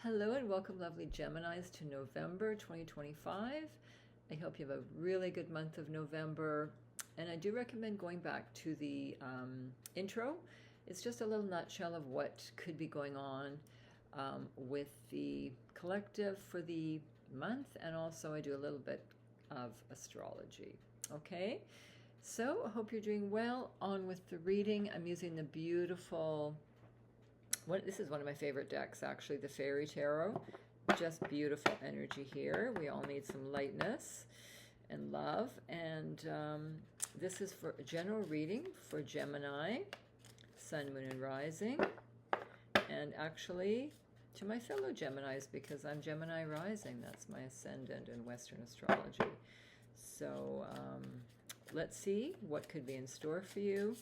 Hello and welcome, lovely Geminis, to November 2025. I hope you have a really good month of November. And I do recommend going back to the intro. It's just a little nutshell of what could be going on with the collective for the month. And also, I do a little bit of astrology. Okay, so I hope you're doing well. On with the reading. I'm using the beautiful. This is one of my favorite decks, actually, the Fairy Tarot. Just beautiful energy here. We all need some lightness and love. And this is for a general reading for Gemini, Sun, Moon, and Rising. And actually, to my fellow Geminis, because I'm Gemini Rising. That's my ascendant in Western astrology. So let's see what could be in store for you.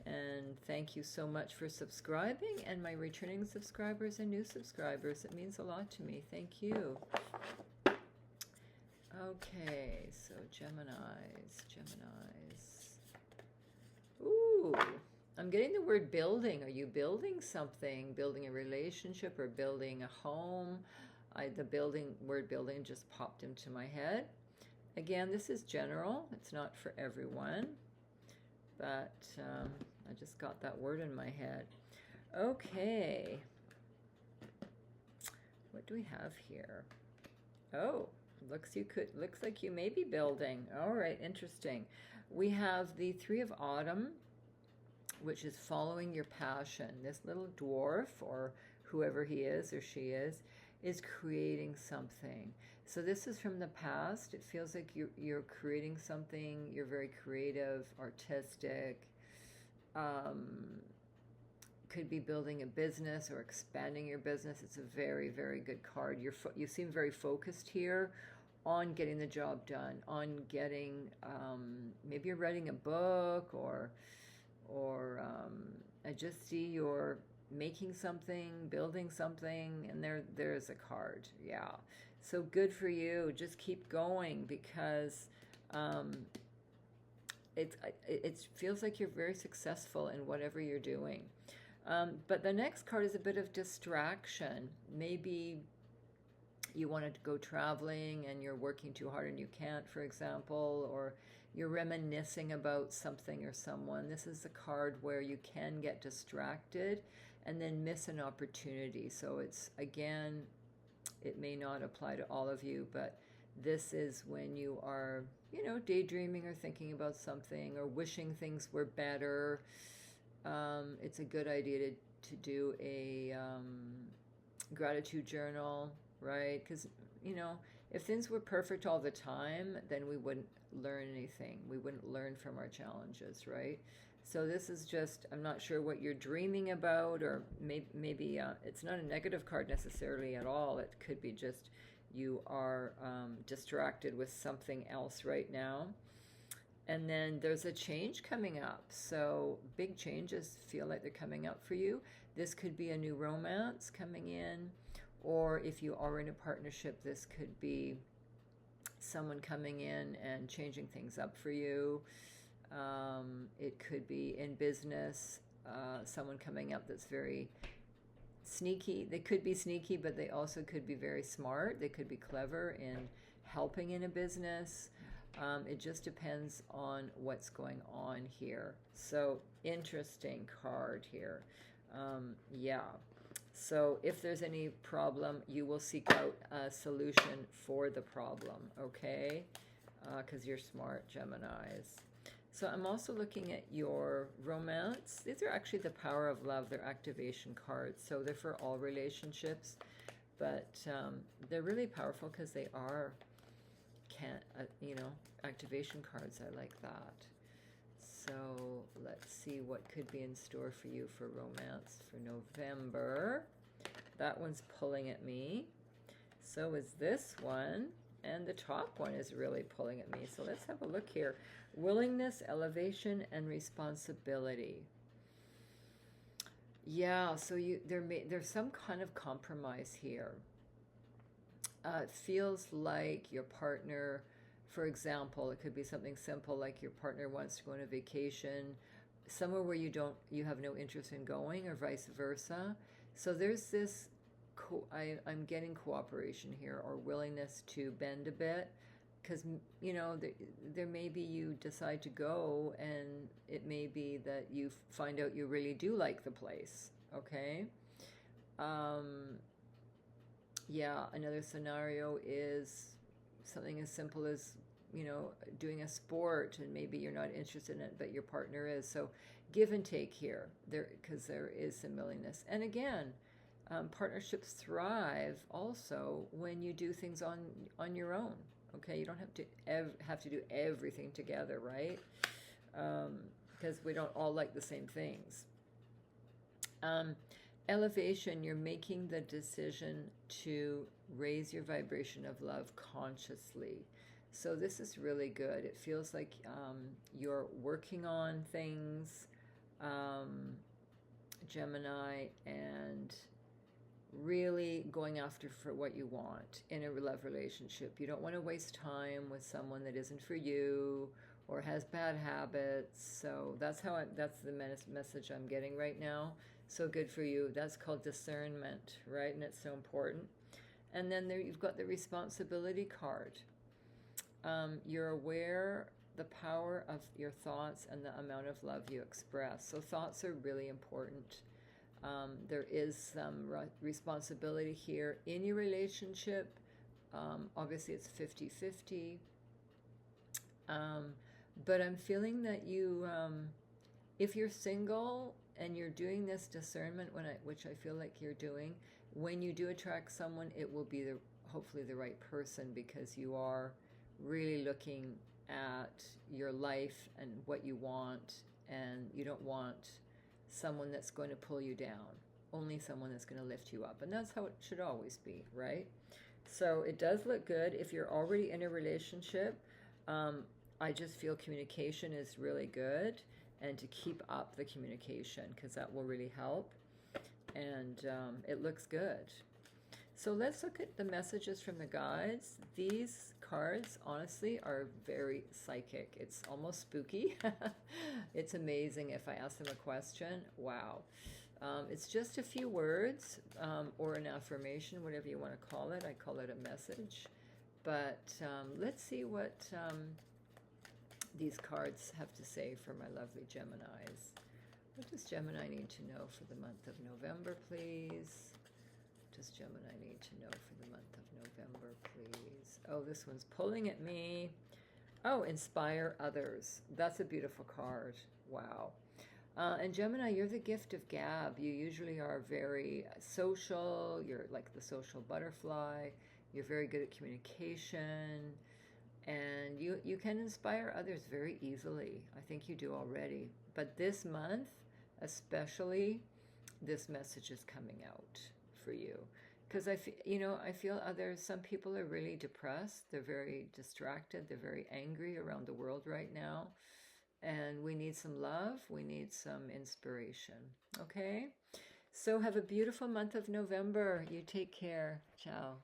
And thank you so much for subscribing, and my returning subscribers and new subscribers. It means a lot to me. Thank you. Okay, so Geminis. Ooh, I'm getting the word building. Are you building something? Building a relationship or building a home? The word building just popped into my head. Again, this is general. It's not for everyone. But I just got that word in my head. Okay. What do we have here? Oh, looks like you may be building. All right, interesting. We have the Three of Autumn, which is following your passion. This little dwarf, or whoever he is or she is creating something. So this is from the past. It feels like you're creating something. You're very creative, artistic. Could be building a business or expanding your business. It's a very, very good card. You seem very focused here on getting the job done, on getting, maybe you're writing a book, or I just see you're making something, building something, and there's a card. Yeah, so good for you. Just keep going, because it feels like you're very successful in whatever you're doing. But the next card is a bit of distraction. Maybe you wanted to go traveling and you're working too hard and you can't, for example, or you're reminiscing about something or someone. This is a card where you can get distracted and then miss an opportunity. So it's, again, it may not apply to all of you, but this is when you are, daydreaming or thinking about something or wishing things were better. It's a good idea to do a gratitude journal, right? Because, if things were perfect all the time, then we wouldn't learn anything. We wouldn't learn from our challenges, right? So this is just, I'm not sure what you're dreaming about, or maybe it's not a negative card necessarily at all. It could be just you are distracted with something else right now. And then there's a change coming up. So big changes feel like they're coming up for you. This could be a new romance coming in, or if you are in a partnership, this could be someone coming in and changing things up for you. It could be in business, someone coming up that's very sneaky. They could be sneaky, but they also could be very smart. They could be clever in helping in a business. It just depends on what's going on here. So interesting card here. Yeah. So if there's any problem, you will seek out a solution for the problem, okay? Because you're smart, Geminis. So I'm also looking at your romance. These are actually the Power of Love. They're activation cards. So they're for all relationships. But they're really powerful because they are, activation cards. I like that. So let's see what could be in store for you for romance for November. That one's pulling at me. So is this one. And the top one is really pulling at me. So let's have a look here. Willingness, elevation, and responsibility. Yeah, so there's some kind of compromise here. It feels like your partner, for example, it could be something simple like your partner wants to go on a vacation somewhere where you have no interest in going, or vice versa. So there's this I'm getting cooperation here, or willingness to bend a bit, because there may be you decide to go, and it may be that you find out you really do like the place. Okay. um, yeah, another scenario is something as simple as, doing a sport, and maybe you're not interested in it, but your partner is. So give and take here, there, because there is some willingness. And again, partnerships thrive also when you do things on your own. Okay, you don't have to do everything together, right? Because we don't all like the same things. Um, Elevation, you're making the decision to raise your vibration of love consciously. So this is really good. It feels like you're working on things, um, Gemini, and really going after for what you want in a love relationship. You don't want to waste time with someone that isn't for you or has bad habits. So that's the message I'm getting right now. So good for you. That's called discernment, right? And it's so important. And then there you've got the responsibility card. You're aware the power of your thoughts and the amount of love you express. So thoughts are really important. There is some responsibility here in your relationship. Obviously, it's 50-50. But I'm feeling that if you're single and you're doing this discernment, which I feel like you're doing, when you do attract someone, it will be hopefully the right person, because you are really looking at your life and what you want, and you don't want someone that's going to pull you down, only someone that's going to lift you up. And that's how it should always be, right? So it does look good. If you're already in a relationship, I just feel communication is really good, and to keep up the communication, because that will really help. And it looks good. So let's look at the messages from the guides. These cards, honestly, are very psychic. It's almost spooky. It's amazing if I ask them a question. Wow. It's just a few words, or an affirmation, whatever you want to call it. I call it a message. But let's see what these cards have to say for my lovely Geminis. What does Gemini need to know for the month of November, please? What does Gemini need to know for the month of November, please? Oh, this one's pulling at me. Oh, inspire others. That's a beautiful card. Wow. And Gemini, you're the gift of gab. You usually are very social. You're like the social butterfly. You're very good at communication. And you can inspire others very easily. I think you do already. But this month, especially, this message is coming out for you. Because I feel some people are really depressed. They're very distracted. They're very angry around the world right now. And we need some love. We need some inspiration. Okay? So have a beautiful month of November. You take care. Ciao.